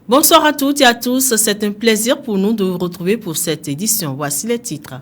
Bonsoir à toutes et à tous, c'est un plaisir pour nous de vous retrouver pour cette édition. Voici les titres.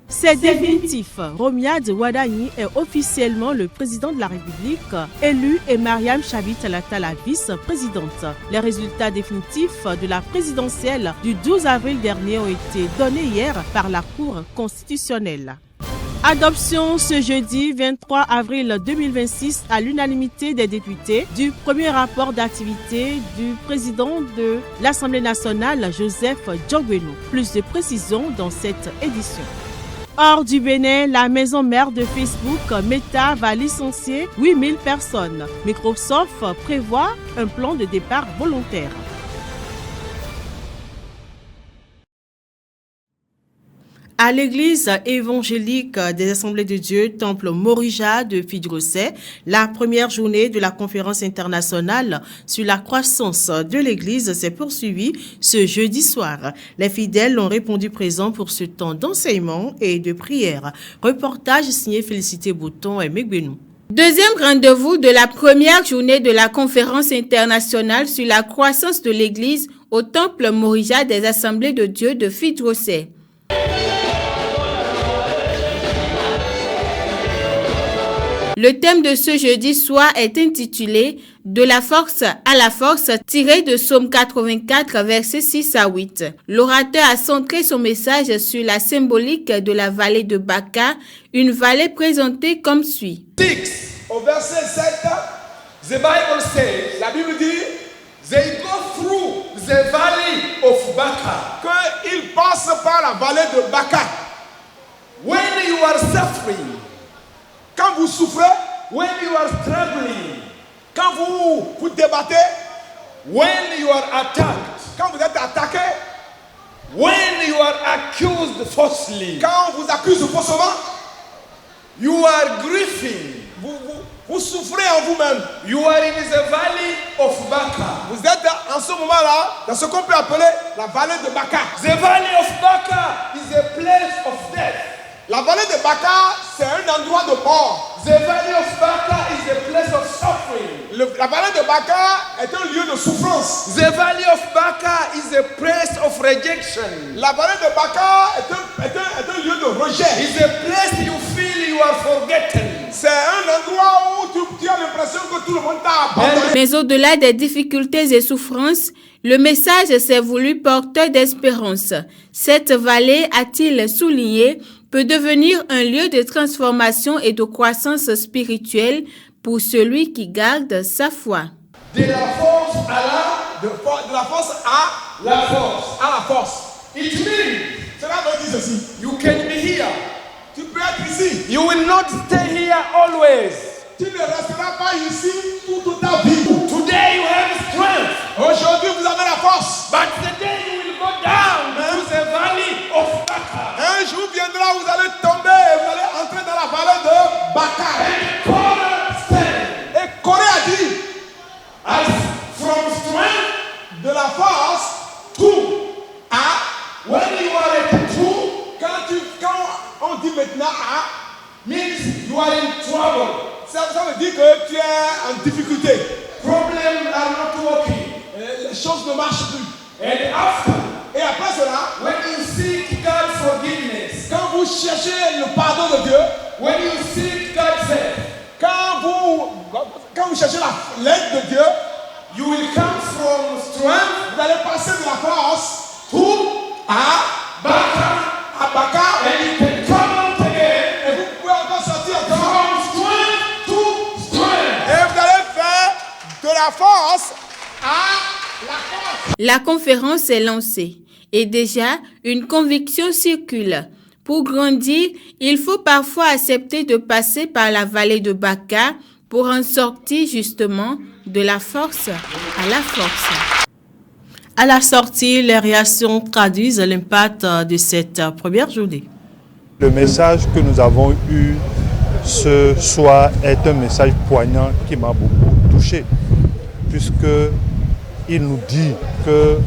C'est définitif. Romiad Wadani est officiellement le président de la République, élu, et Mariam Chabit Alata la vice-présidente. Les résultats définitifs de la présidentielle du 12 avril dernier ont été donnés hier par la Cour constitutionnelle. Adoption ce jeudi 23 avril 2026 à l'unanimité des députés du premier rapport d'activité du président de l'Assemblée nationale, Joseph Djongwenou. Plus de précisions dans cette édition. Hors du Bénin, la maison mère de Facebook, Meta, va licencier 8000 personnes. Microsoft prévoit un plan de départ volontaire. À l'église évangélique des Assemblées de Dieu, Temple Morija de Fidrosset, la première journée de la conférence internationale sur la croissance de l'église s'est poursuivie ce jeudi soir. Les fidèles ont répondu présents pour ce temps d'enseignement et de prière. Reportage signé Félicité Bouton et Megbenou. Deuxième rendez-vous de la première journée de la conférence internationale sur la croissance de l'église au Temple Morija des Assemblées de Dieu de Fidrosset. Le thème de ce jeudi soir est intitulé « De la force à la force » tiré de Psaume 84, versets 6 à 8. L'orateur a centré son message sur la symbolique de la vallée de Baka, une vallée présentée comme suit. 6, au verset 7, the Bible says, la Bible dit, they go through the valley of Baka. Qu'ils passent par la vallée de Baka. When you are suffering, quand vous souffrez, when you are struggling, quand vous débattez, when you are attacked, quand vous êtes attaqué, when you are accused falsely, quand on vous accuse faussement, you are grieving, vous souffrez en vous-même. You are in the valley of Baka. Vous êtes en ce moment-là dans ce qu'on peut appeler la vallée de Baka. The valley of Baka is a place of death. La vallée de Baka, c'est un endroit de mort. The valley of Baka is a place of suffering. La vallée de Baka est un lieu de souffrance. The valley of Baka is a place of rejection. La vallée de Baka est un lieu de rejet. It's a place you feel you are forgotten. C'est un endroit où tu as l'impression que tout le monde t'a abandonné. Mais au-delà des difficultés et souffrances, le message s'est voulu porteur d'espérance. Cette vallée, a-t-il souligné, peut devenir un lieu de transformation et de croissance spirituelle pour celui qui garde sa foi. De la force à la force. It means, cela veut dire ceci. You can be here. Tu peux être ici. You will not stay here always. Tu ne resteras pas ici toute ta vie. Today you have strength. Aujourd'hui vous avez la force. But today you will go down to the valley of Baka. Un jour viendra où vous allez tomber et vous allez entrer dans la vallée de Baka. And Korah said. Et Corée a dit, as from strength, de la force, to à, when you are at two, quand on dit maintenant à, means you are in trouble. Ça veut dire que tu es en difficulté. Problems are not working. Les choses ne marchent plus. And after, et après cela, when you seek God's forgiveness, quand vous cherchez le pardon de Dieu, when you seek God's help, quand vous cherchez l'aide de Dieu, you will come from strength, vous allez passer de la force to à Baka, and you can come out again, et vous pouvez encore sortir from strength to strength. Et vous allez faire de la force à la force. La conférence est lancée et déjà une conviction circule. Pour grandir, il faut parfois accepter de passer par la vallée de Baka pour en sortir justement de la force à la force. À la sortie, les réactions traduisent l'impact de cette première journée. Le message que nous avons eu ce soir est un message poignant qui m'a beaucoup touché, puisqu'il nous dit que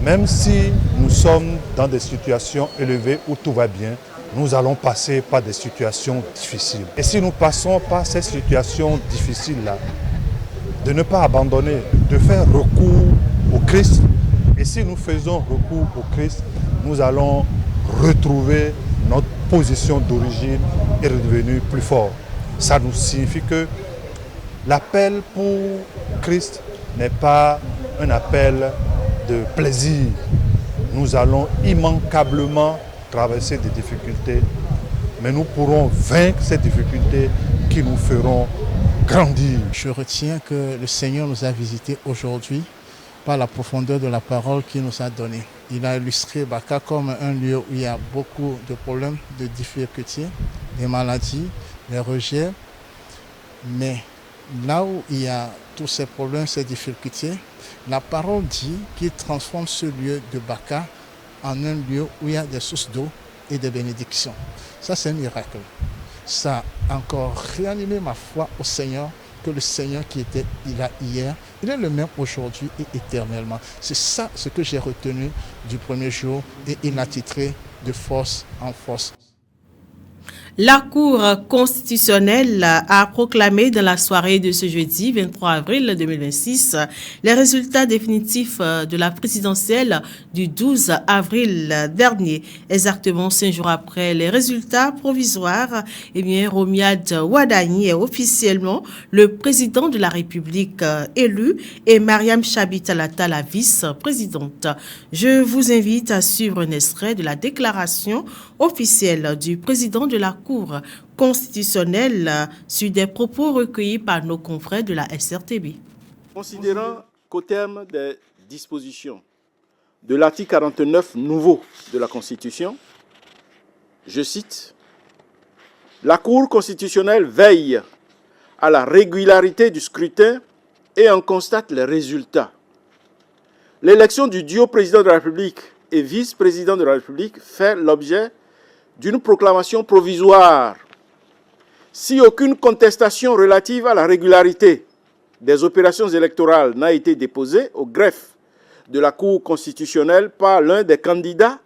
même si nous sommes dans des situations élevées où tout va bien, nous allons passer par des situations difficiles. Et si nous passons par ces situations difficiles-là, de ne pas abandonner, de faire recours au Christ. Et si nous faisons recours au Christ, nous allons retrouver notre position d'origine et redevenir plus fort. Ça nous signifie que l'appel pour Christ n'est pas un appel de plaisir. Nous allons immanquablement traverser des difficultés, mais nous pourrons vaincre ces difficultés qui nous feront grandir. Je retiens que le Seigneur nous a visités aujourd'hui par la profondeur de la parole qu'il nous a donnée. Il a illustré Baka comme un lieu où il y a beaucoup de problèmes, de difficultés, des maladies, des rejets. Mais là où il y a tous ces problèmes, ces difficultés, la parole dit qu'il transforme ce lieu de Baka en un lieu où il y a des sources d'eau et des bénédictions. Ça, c'est un miracle. Ça a encore réanimé ma foi au Seigneur, que le Seigneur qui était là hier, il est le même aujourd'hui et éternellement. C'est ça ce que j'ai retenu du premier jour et il l'a titré de force en force. La Cour constitutionnelle a proclamé dans la soirée de ce jeudi 23 avril 2026 les résultats définitifs de la présidentielle du 12 avril dernier. Exactement 5 jours après les résultats provisoires, Romiad Wadani est officiellement le président de la République élu et Mariam Chabi Talata la vice-présidente. Je vous invite à suivre un extrait de la déclaration officielle du président de la Cour constitutionnelle sur des propos recueillis par nos confrères de la SRTB. Considérant qu'au terme des dispositions de l'article 49 nouveau de la Constitution, je cite, « La Cour constitutionnelle veille à la régularité du scrutin et en constate les résultats. L'élection du duo président de la République et vice-président de la République fait l'objet d'une proclamation provisoire. Si aucune contestation relative à la régularité des opérations électorales n'a été déposée au greffe de la Cour constitutionnelle par l'un des candidats,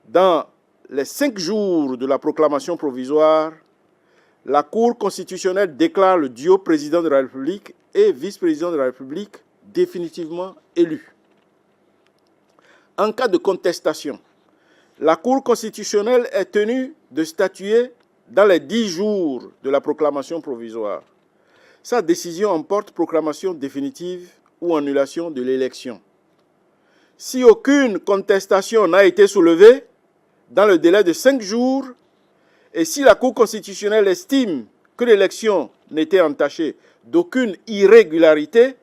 dans les 5 jours de la proclamation provisoire, la Cour constitutionnelle déclare le duo président de la République et vice-président de la République définitivement élu. En cas de contestation, la Cour constitutionnelle est tenue de statuer dans les 10 jours de la proclamation provisoire. Sa décision emporte proclamation définitive ou annulation de l'élection. Si aucune contestation n'a été soulevée dans le délai de 5 jours et si la Cour constitutionnelle estime que l'élection n'était entachée d'aucune irrégularité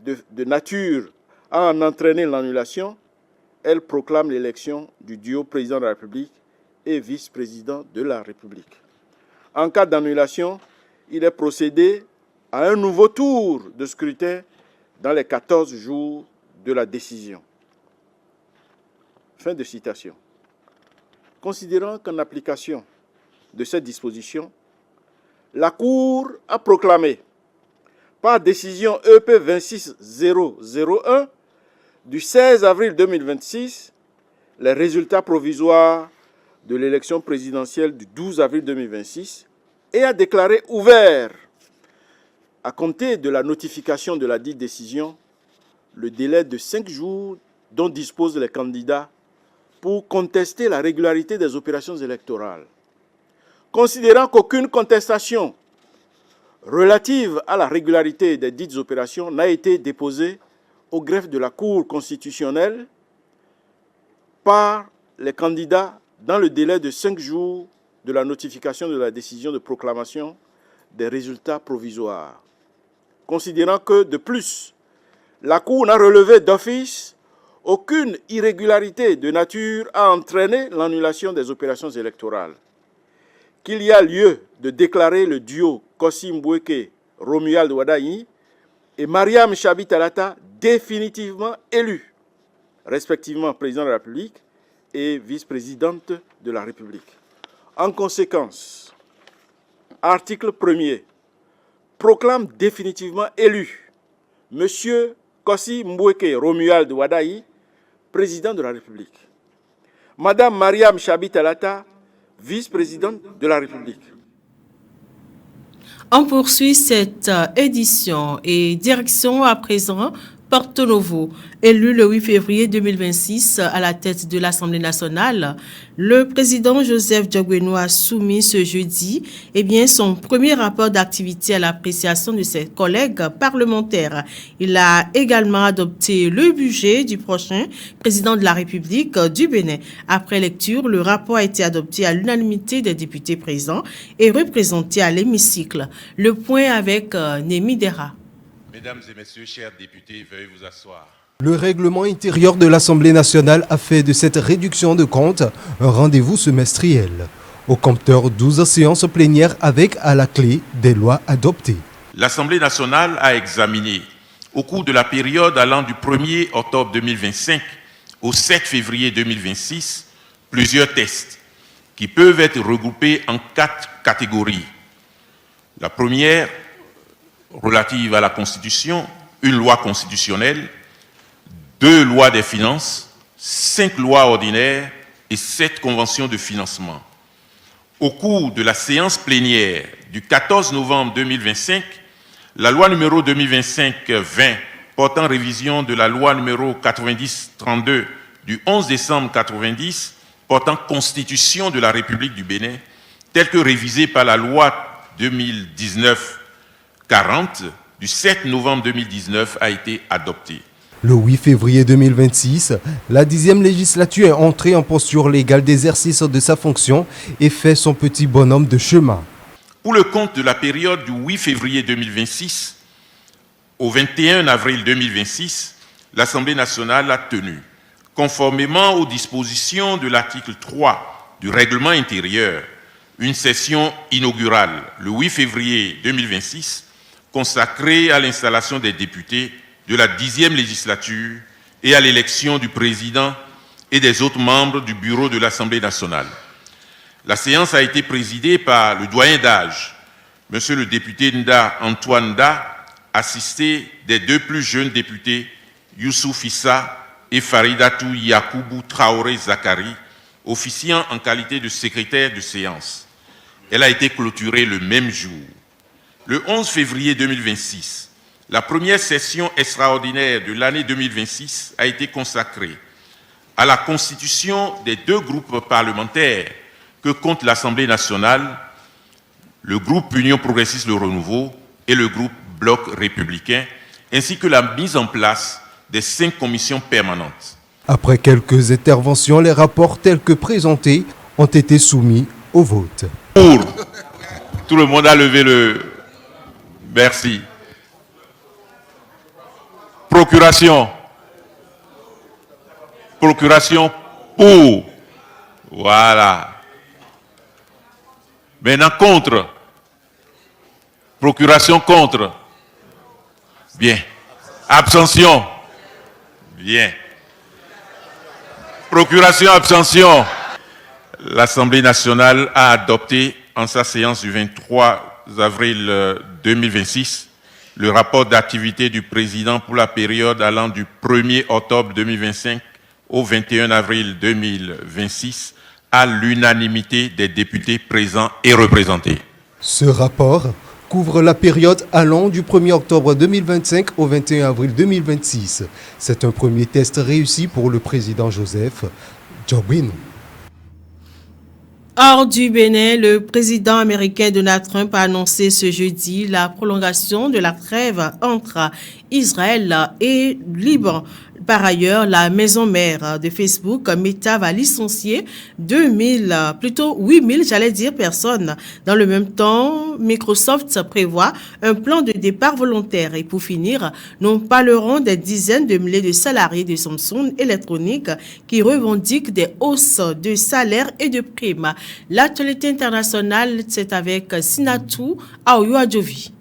de nature à en entraîner l'annulation, elle proclame l'élection du duo président de la République et vice-président de la République. En cas d'annulation, il est procédé à un nouveau tour de scrutin dans les 14 jours de la décision. Fin de citation. Considérant qu'en application de cette disposition, la Cour a proclamé par décision EP 26001 du 16 avril 2026, les résultats provisoires de l'élection présidentielle du 12 avril 2026 et a déclaré ouvert, à compter de la notification de la dite décision, le délai de 5 jours dont disposent les candidats pour contester la régularité des opérations électorales. Considérant qu'aucune contestation relative à la régularité des dites opérations n'a été déposée au greffe de la Cour constitutionnelle par les candidats dans le délai de 5 jours de la notification de la décision de proclamation des résultats provisoires. Considérant que, de plus, la Cour n'a relevé d'office aucune irrégularité de nature à entraîner l'annulation des opérations électorales, qu'il y a lieu de déclarer le duo Kossi Mbweke Romuald Wadani et Mariam Chabi Talata définitivement élus, respectivement président de la République et vice-présidente de la République. En conséquence, article 1er proclame définitivement élu M. Kossi Mbweke Romuald Wadani, président de la République. Madame Mariam Chabi Talata, vice-présidente de la République. On poursuit cette édition et direction à présent Porto Novo. Élu le 8 février 2026 à la tête de l'Assemblée nationale, le président Joseph Diogbenou a soumis ce jeudi son premier rapport d'activité à l'appréciation de ses collègues parlementaires. Il a également adopté le budget du prochain président de la République du Bénin. Après lecture, le rapport a été adopté à l'unanimité des députés présents et représentés à l'hémicycle. Le point avec Némi Dera. Mesdames et messieurs, chers députés, veuillez vous asseoir. Le règlement intérieur de l'Assemblée nationale a fait de cette réduction de compte un rendez-vous semestriel. Au compteur 12 séances plénières avec à la clé des lois adoptées. L'Assemblée nationale a examiné, au cours de la période allant du 1er octobre 2025 au 7 février 2026, plusieurs textes qui peuvent être regroupés en 4 catégories. La première, relative à la Constitution, une loi constitutionnelle, 2 lois des finances, 5 lois ordinaires et 7 conventions de financement. Au cours de la séance plénière du 14 novembre 2025, la loi numéro 2025-20 portant révision de la loi numéro 90-32 du 11 décembre 90 portant constitution de la République du Bénin, telle que révisée par la loi 2019-40 du 7 novembre 2019 a été adoptée. Le 8 février 2026, la 10e législature est entrée en posture légale d'exercice de sa fonction et fait son petit bonhomme de chemin. Pour le compte de la période du 8 février 2026 au 21 avril 2026, l'Assemblée nationale a tenu, conformément aux dispositions de l'article 3 du règlement intérieur, une session inaugurale le 8 février 2026 consacrée à l'installation des députés de la 10e législature et à l'élection du président et des autres membres du bureau de l'Assemblée nationale. La séance a été présidée par le doyen d'âge, Monsieur le député Nda Antoine Nda, assisté des 2 plus jeunes députés, Youssouf Issa et Faridatou Yakoubou Traoré Zakari, officiant en qualité de secrétaire de séance. Elle a été clôturée le même jour. Le 11 février 2026, la première session extraordinaire de l'année 2026 a été consacrée à la constitution des 2 groupes parlementaires que compte l'Assemblée nationale, le groupe Union progressiste Le Renouveau et le groupe Bloc républicain, ainsi que la mise en place des 5 commissions permanentes. Après quelques interventions, les rapports tels que présentés ont été soumis au vote. Pour. Tout le monde a levé le... Merci. Procuration. Procuration pour. Voilà. Maintenant contre. Procuration contre. Bien. Abstention. Bien. Procuration, abstention. L'Assemblée nationale a adopté en sa séance du 23 avril 2026 le rapport d'activité du président pour la période allant du 1er octobre 2025 au 21 avril 2026 à l'unanimité des députés présents et représentés. Ce rapport couvre la période allant du 1er octobre 2025 au 21 avril 2026. C'est un premier test réussi pour le président Joseph Diogbenou. Hors du Bénin, le président américain Donald Trump a annoncé ce jeudi la prolongation de la trêve entre Israël et Liban. Par ailleurs, la maison mère de Facebook, Meta, va licencier 8 000 personnes. Dans le même temps, Microsoft prévoit un plan de départ volontaire. Et pour finir, nous parlerons des dizaines de milliers de salariés de Samsung Electronics qui revendiquent des hausses de salaire et de primes. L'actualité internationale, c'est avec Sinatou Aouyouadjovi.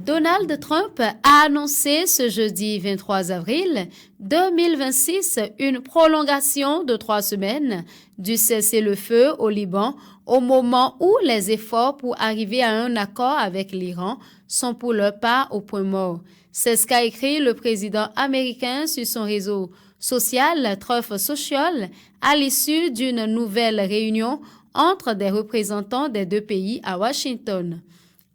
Donald Trump a annoncé ce jeudi 23 avril 2026 une prolongation de 3 semaines du cessez-le-feu au Liban au moment où les efforts pour arriver à un accord avec l'Iran sont pour leur part au point mort. C'est ce qu'a écrit le président américain sur son réseau social Truth Social à l'issue d'une nouvelle réunion entre des représentants des 2 pays à Washington.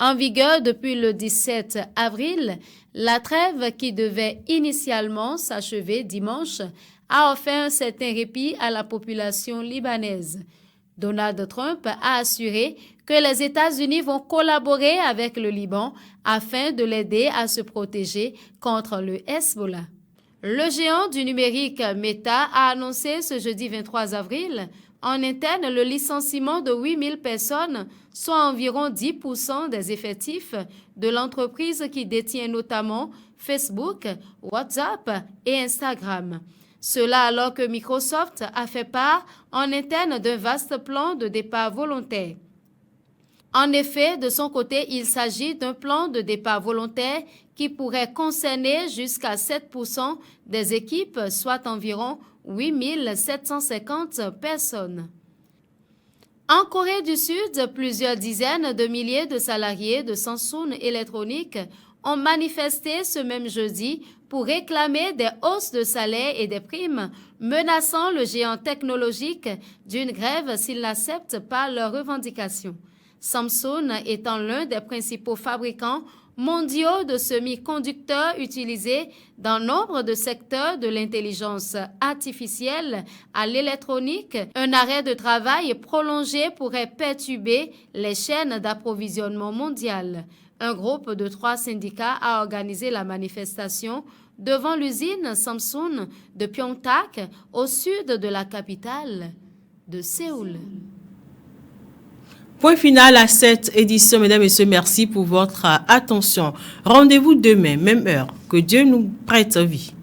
En vigueur depuis le 17 avril, la trêve qui devait initialement s'achever dimanche a offert un certain répit à la population libanaise. Donald Trump a assuré que les États-Unis vont collaborer avec le Liban afin de l'aider à se protéger contre le Hezbollah. Le géant du numérique Meta a annoncé ce jeudi 23 avril en interne le licenciement de 8000 personnes, soit environ 10% des effectifs de l'entreprise qui détient notamment Facebook, WhatsApp et Instagram. Cela alors que Microsoft a fait part en interne d'un vaste plan de départ volontaire. En effet, de son côté, il s'agit d'un plan de départ volontaire qui pourrait concerner jusqu'à 7% des équipes, soit environ 8750 personnes. En Corée du Sud, plusieurs dizaines de milliers de salariés de Samsung Electronics ont manifesté ce même jeudi pour réclamer des hausses de salaire et des primes, menaçant le géant technologique d'une grève s'il n'accepte pas leurs revendications. Samsung étant l'un des principaux fabricants mondiaux de semi-conducteurs utilisés dans nombre de secteurs de l'intelligence artificielle à l'électronique, un arrêt de travail prolongé pourrait perturber les chaînes d'approvisionnement mondiales. Un groupe de 3 syndicats a organisé la manifestation devant l'usine Samsung de Pyeongtaek, au sud de la capitale de Séoul. Point final à cette édition, mesdames et messieurs, merci pour votre attention. Rendez-vous demain, même heure. Que Dieu nous prête vie.